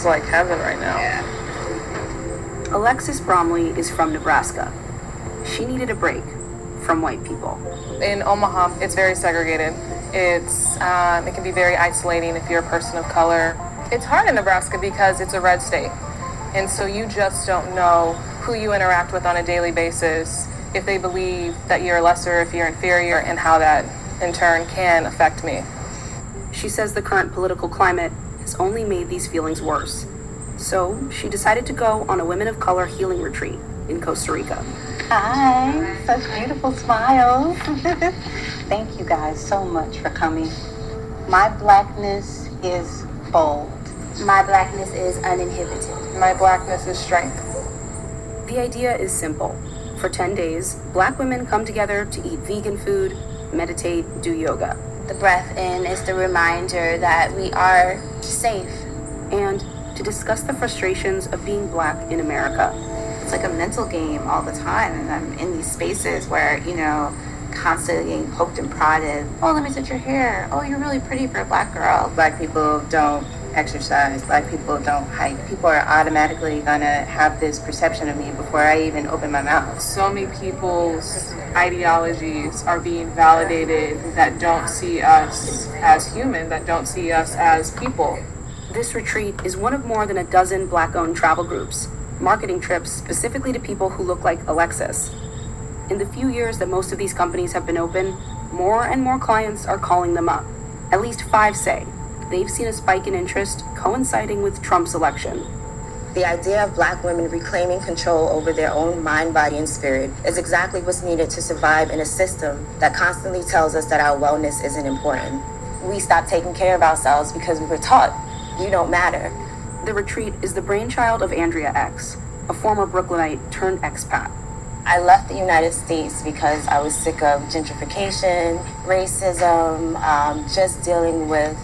like heaven right now. Yeah. Alexis Bromley is from Nebraska. She needed a break from white people. In Omaha, it's very segregated. It can be very isolating if you're a person of color. It's hard in Nebraska because it's a red state. And so you just don't know who you interact with on a daily basis, if they believe that you're lesser, if you're inferior, and how that in turn can affect me. She says the current political climate has only made these feelings worse. So she decided to go on a Women of Color healing retreat in Costa Rica. Hi, such beautiful smiles. Thank you guys so much for coming. My blackness is bold. My blackness is uninhibited. My blackness is strength. The idea is simple. For 10 days, Black women come together to eat vegan food, meditate, do yoga. The breath in is the reminder that we are safe. And to discuss the frustrations of being Black in America. It's like a mental game all the time, and I'm in these spaces where, constantly getting poked and prodded. Oh, let me touch your hair. Oh, you're really pretty for a Black girl. Black people don't exercise. Black people don't hike. People are automatically gonna have this perception of me before I even open my mouth. So many people's ideologies are being validated that don't see us as human, that don't see us as people. This retreat is one of more than a dozen Black-owned travel groups, marketing trips specifically to people who look like Alexis. In the few years that most of these companies have been open, more and more clients are calling them up. At least 5 say they've seen a spike in interest coinciding with Trump's election. The idea of Black women reclaiming control over their own mind, body, and spirit is exactly what's needed to survive in a system that constantly tells us that our wellness isn't important. We stopped taking care of ourselves because we were taught we don't matter. The retreat is the brainchild of Andrea X, a former Brooklynite turned expat. I left the United States because I was sick of gentrification, racism, just dealing with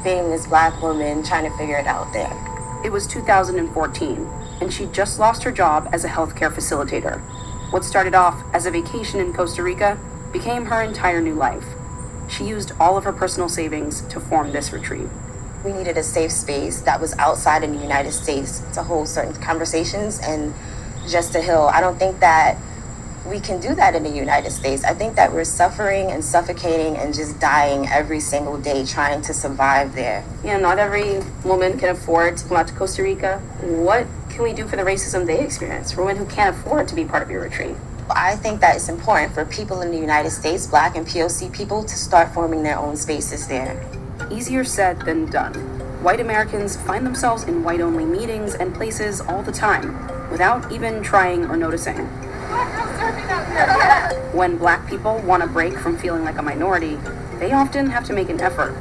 being this Black woman trying to figure it out there. It was 2014, and she just lost her job as a healthcare facilitator. What started off as a vacation in Costa Rica became her entire new life. She used all of her personal savings to form this retreat. We needed a safe space that was outside in the United States to hold certain conversations and just to heal. I don't think that we can do that in the United States. I think that we're suffering and suffocating and just dying every single day trying to survive there. Not every woman can afford to come out to Costa Rica. What can we do for the racism they experience, for women who can't afford to be part of your retreat? I think that it's important for people in the United States, Black and POC people, to start forming their own spaces there. Easier said than done. White Americans find themselves in white-only meetings and places all the time, without even trying or noticing. When Black people want a break from feeling like a minority, they often have to make an effort.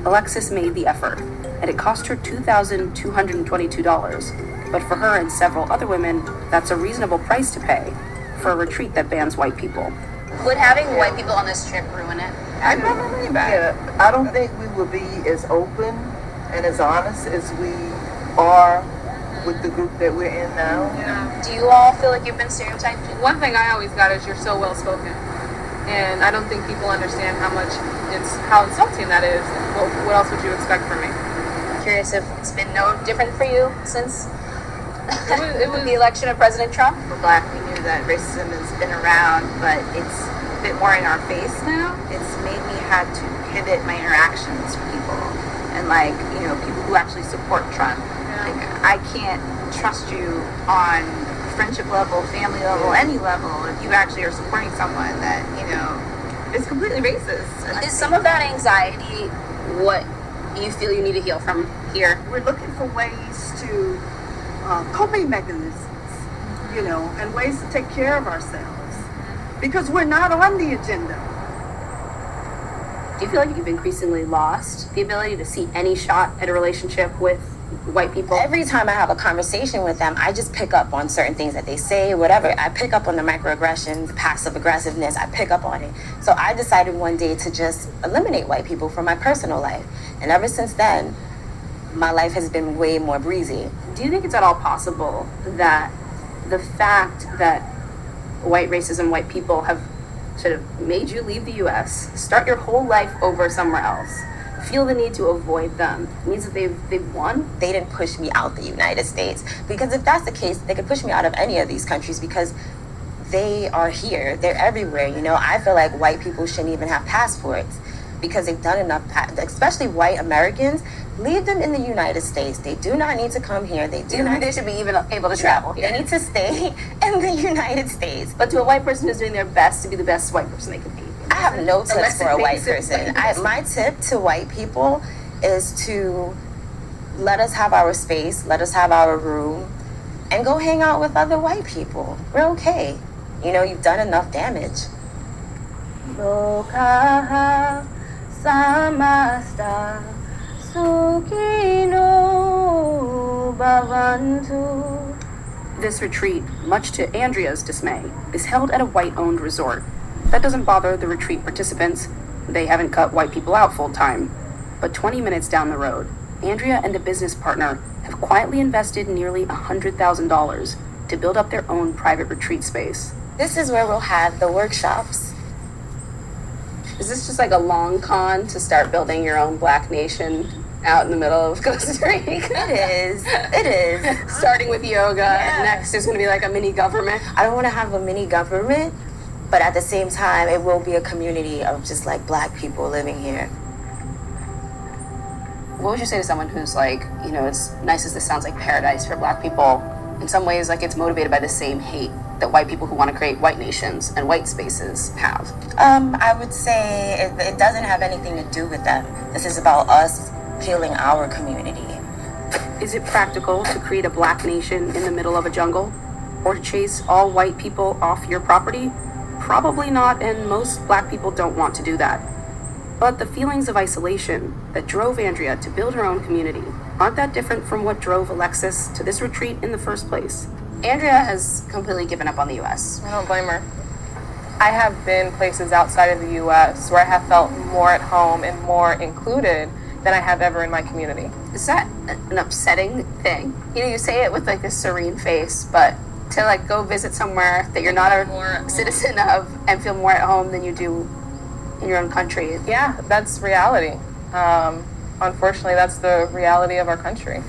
Alexis made the effort, and it cost her $2,222. But for her and several other women, that's a reasonable price to pay for a retreat that bans white people. Would having white people on this trip ruin it? I don't think we will be as open and as honest as we are with the group that we're in now. Yeah. Do you all feel like you've been stereotyped? One thing I always got is you're so well spoken, and I don't think people understand how insulting that is. What else would you expect from me? Curious if it's been no different for you since it was the election of President Trump. For Black, we knew that racism has been around, but it's a bit more in our face now. It's made me have to pivot my interactions with people, and people who actually support Trump. I can't trust you on friendship level, family level, any level if you actually are supporting someone that, is completely racist. Is some of that anxiety what you feel you need to heal from here? We're looking for ways to coping mechanisms, and ways to take care of ourselves because we're not on the agenda. Do you feel like you've increasingly lost the ability to see any shot at a relationship with white people? Every time I have a conversation with them, I just pick up on certain things that they say, whatever. I pick up on the microaggressions, passive aggressiveness. I pick up on it. So I decided one day to just eliminate white people from my personal life. And ever since then, my life has been way more breezy. Do you think it's at all possible that the fact that white racism, white people have sort of made you leave the U.S., start your whole life over somewhere else, feel the need to avoid them? It means that they've won? They didn't push me out the United States, because if that's the case, they could push me out of any of these countries, because they are here. They're everywhere. You know, I feel like white people shouldn't even have passports because they've done enough, especially white Americans. Leave them in the United States. They do not need to come here. They do not. They should be even able to travel here. They need to stay in the United States. But to a white person who's doing their best to be the best white person they can be. I have no tips for a white person. My tip to white people is to let us have our space, let us have our room, and go hang out with other white people. We're okay. You know, you've done enough damage. This retreat, much to Andrea's dismay, is held at a white-owned resort. That doesn't bother the retreat participants. They haven't cut white people out full-time. But 20 minutes down the road, Andrea and a business partner have quietly invested nearly $100,000 to build up their own private retreat space. This is where we'll have the workshops. Is this just like a long con to start building your own Black nation out in the middle of Costa Rica? It is. Starting with yoga, next there's going to be like a mini government. I don't want to have a mini government, but at the same time, it will be a community of just like Black people living here. What would you say to someone who's like, you know, as nice as this sounds like paradise for Black people, in some ways like it's motivated by the same hate that white people who want to create white nations and white spaces have? I would say it doesn't have anything to do with them. This is about us healing our community. Is it practical to create a Black nation in the middle of a jungle? Or to chase all white people off your property? Probably not, and most Black people don't want to do that. But the feelings of isolation that drove Andrea to build her own community aren't that different from what drove Alexis to this retreat in the first place. Andrea has completely given up on the U.S. I don't blame her. I have been places outside of the U.S. where I have felt more at home and more included than I have ever in my community. Is that an upsetting thing? You know, you say it with like a serene face, but to like go visit somewhere that you're not a citizen of and feel more at home than you do in your own country. Yeah, that's reality. Unfortunately, that's the reality of our country.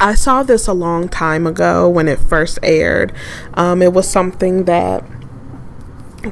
I saw this a long time ago when it first aired. It was something that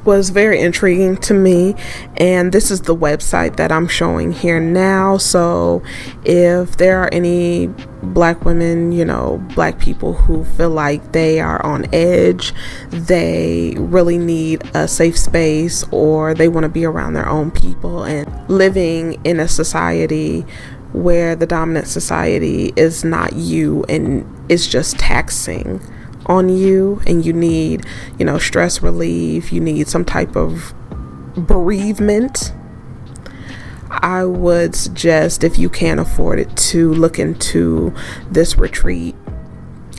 was very intriguing to me, and this is the website that I'm showing here now. So if there are any Black women, you know, Black people who feel like they are on edge, they really need a safe space, or they want to be around their own people, and living in a society where the dominant society is not you and it's just taxing on you, and you need, you know, stress relief, you need some type of bereavement, I would suggest, if you can't afford it, to look into this retreat.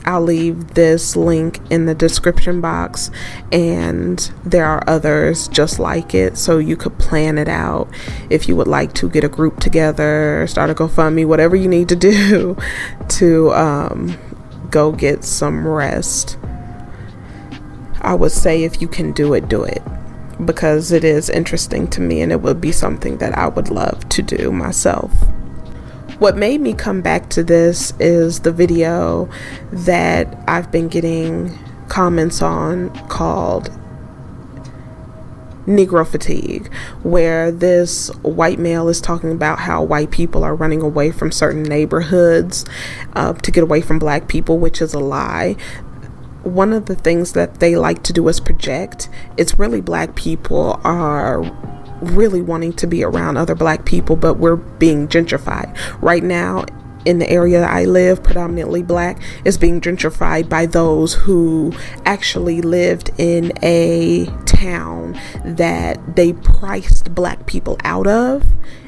I'll leave this link in the description box, and there are others just like it, so you could plan it out if you would like to get a group together, start a GoFundMe, whatever you need to do to go get some rest. I would say if you can do it, because it is interesting to me, and it would be something that I would love to do myself. What made me come back to this is the video that I've been getting comments on called Negro Fatigue, where this white male is talking about how white people are running away from certain neighborhoods to get away from Black people, which is a lie. One of the things that they like to do is project. It's really Black people are really wanting to be around other Black people, but we're being gentrified. Right now, in the area that I live, predominantly Black, is being gentrified by those who actually lived in a town that they priced Black people out of,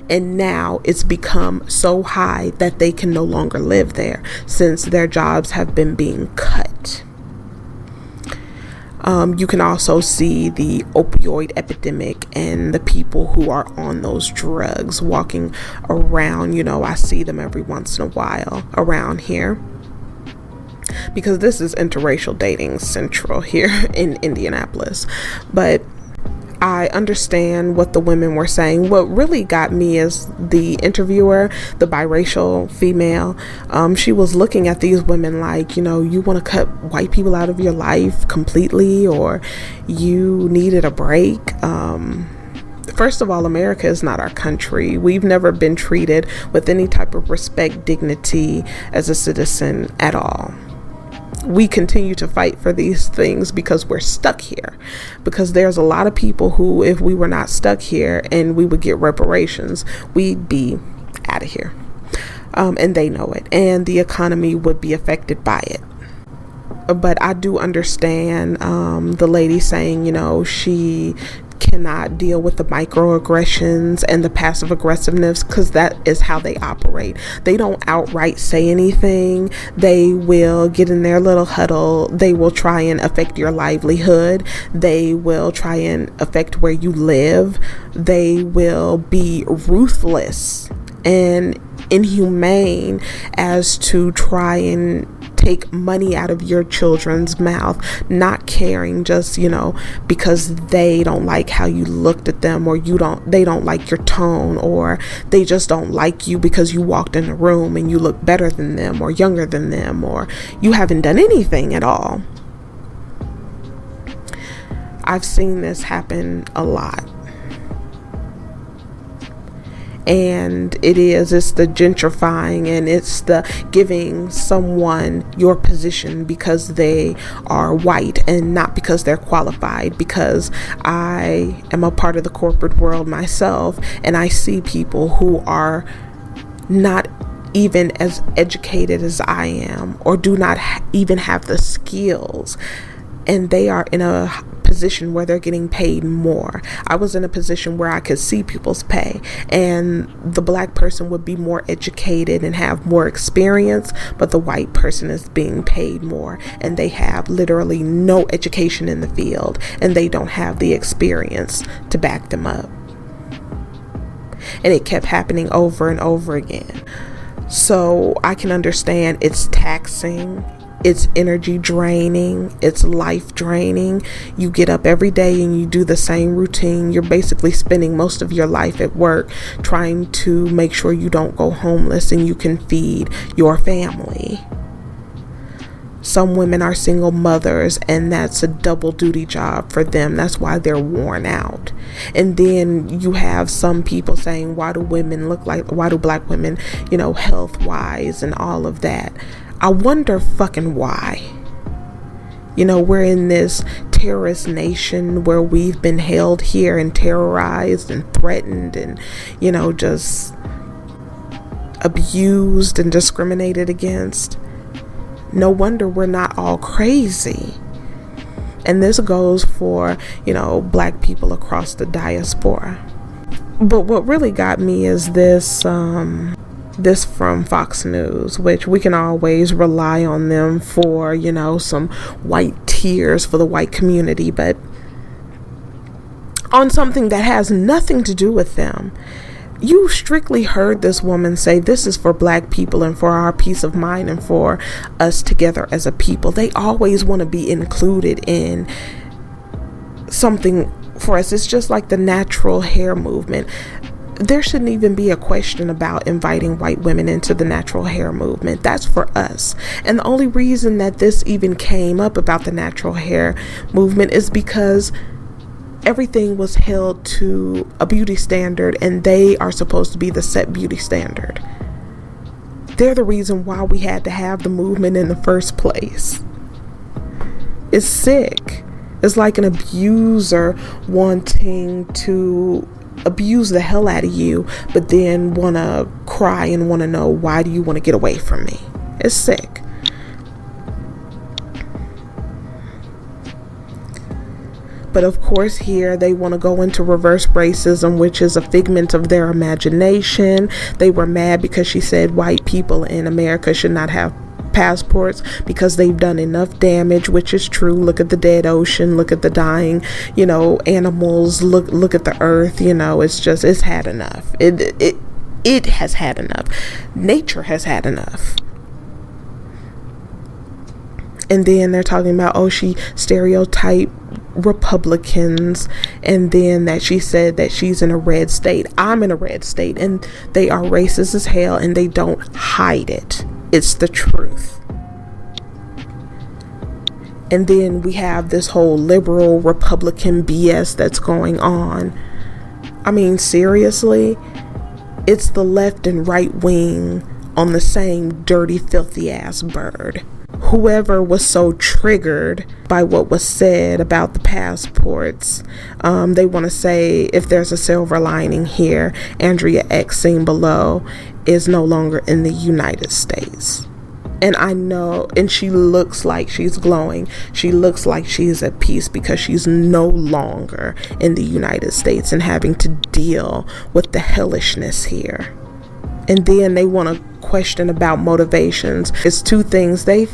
and now it's become so high that they can no longer live there since their jobs have been being cut. You can also see the opioid epidemic and the people who are on those drugs walking around. You know, I see them every once in a while around here. because this is interracial dating central here in Indianapolis. But I understand what the women were saying. What really got me is the interviewer, the biracial female. She was looking at these women like, you know, you want to cut white people out of your life completely, or you needed a break. First of all, America is not our country. We've never been treated with any type of respect, dignity as a citizen at all. We continue to fight for these things because we're stuck here. Because there's a lot of people who, if we were not stuck here and we would get reparations, we'd be out of here. And they know it. And the economy would be affected by it. But I do understand the lady saying, you know, she cannot deal with the microaggressions and the passive aggressiveness, because that is how they operate. They don't outright say anything. They will get in their little huddle. They will try and affect your livelihood. They will try and affect where you live. They will be ruthless and inhumane as to try and take money out of your children's mouth, not caring, just, you know, because they don't like how you looked at them, or they don't like your tone, or they just don't like you because you walked in the room and you look better than them or younger than them, or you haven't done anything at all. I've seen this happen a lot. And it's the gentrifying, and it's the giving someone your position because they are white and not because they're qualified. Because I am a part of the corporate world myself, and I see people who are not even as educated as I am, or do not even have the skills, and they are in a position where they're getting paid more. I was in a position where I could see people's pay, and the black person would be more educated and have more experience, but the white person is being paid more, and they have literally no education in the field, and they don't have the experience to back them up. And it kept happening over and over again. So I can understand it's taxing. It's energy draining. It's life draining. You get up every day and you do the same routine. You're basically spending most of your life at work trying to make sure you don't go homeless and you can feed your family. Some women are single mothers, and that's a double duty job for them. That's why they're worn out. And then you have some people saying, why do black women, you know, health wise and all of that? I wonder fucking why. You know, we're in this terrorist nation where we've been held here and terrorized and threatened and, you know, just abused and discriminated against. No wonder we're not all crazy. And this goes for, you know, black people across the diaspora. But what really got me is this from Fox News, which we can always rely on them for, you know, some white tears for the white community, but on something that has nothing to do with them. You strictly heard this woman say, this is for black people and for our peace of mind and for us together as a people. They always want to be included in something for us. It's just like the natural hair movement. There shouldn't even be a question about inviting white women into the natural hair movement. That's for us. And the only reason that this even came up about the natural hair movement is because everything was held to a beauty standard, and they are supposed to be the set beauty standard. They're the reason why we had to have the movement in the first place. It's sick. It's like an abuser wanting to abuse the hell out of you, but then want to cry and want to know, why do you want to get away from me? It's sick. But of course here they want to go into reverse racism, which is a figment of their imagination. They were mad because she said white people in America should not have passports because they've done enough damage, which is true. Look at the dead ocean, look at the dying, you know, animals, look at the earth, you know, it's had enough. It has had enough. Nature has had enough. And then they're talking about, oh, she stereotyped Republicans, and then that she said that she's in a red state. I'm in a red state, and they are racist as hell, and they don't hide it. It's the truth. And then we have this whole liberal Republican BS that's going on. I mean, seriously, it's the left and right wing on the same dirty, filthy ass bird. Whoever was so triggered by what was said about the passports, they want to say, if there's a silver lining here, Andrea X, seen below, is no longer in the United States. And I know, and she looks like she's glowing. She looks like she's at peace because she's no longer in the United States and having to deal with the hellishness here. And then they want to question about motivations. It's two things. They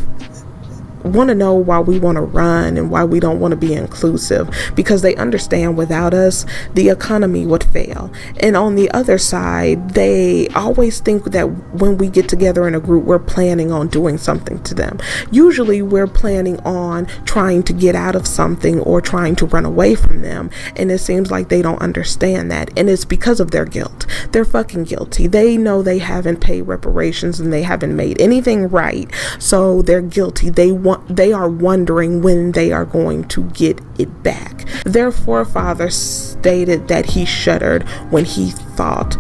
want to know why we want to run and why we don't want to be inclusive, because they understand without us the economy would fail. And on the other side, they always think that when we get together in a group, we're planning on doing something to them. Usually we're planning on trying to get out of something or trying to run away from them, and it seems like they don't understand that. And it's because of their guilt. They're fucking guilty. They know they haven't paid reparations and they haven't made anything right, so they're guilty. They are wondering when they are going to get it back. Their forefather stated that he shuddered when he thought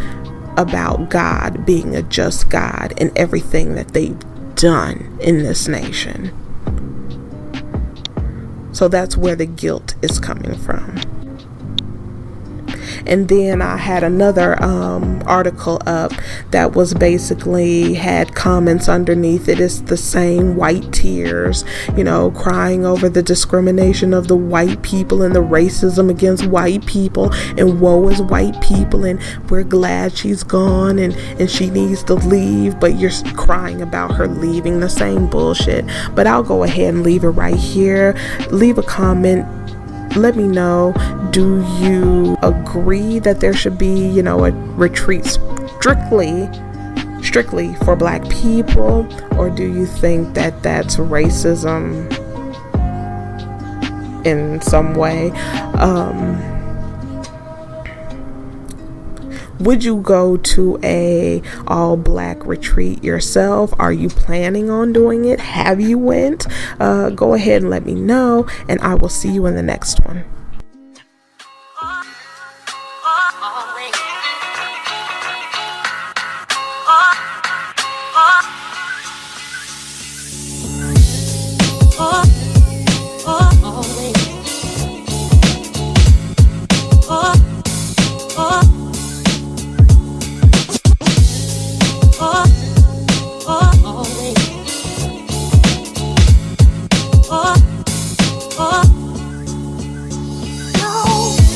about God being a just God and everything that they've done in this nation. So that's where the guilt is coming from. And then I had another article up that was basically had comments underneath it. It's the same white tears, you know, crying over the discrimination of the white people and the racism against white people, and woe is white people, and we're glad she's gone, and she needs to leave, but you're crying about her leaving. The same bullshit. But I'll go ahead and leave it right here. Leave a comment. Let me know, do you agree that there should be, you know, a retreat strictly for Black people, or do you think that that's racism in some way? Would you go to a all Black retreat yourself? Are you planning on doing it? Have you went? Go ahead and let me know, and I will see you in the next one.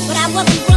But I wasn't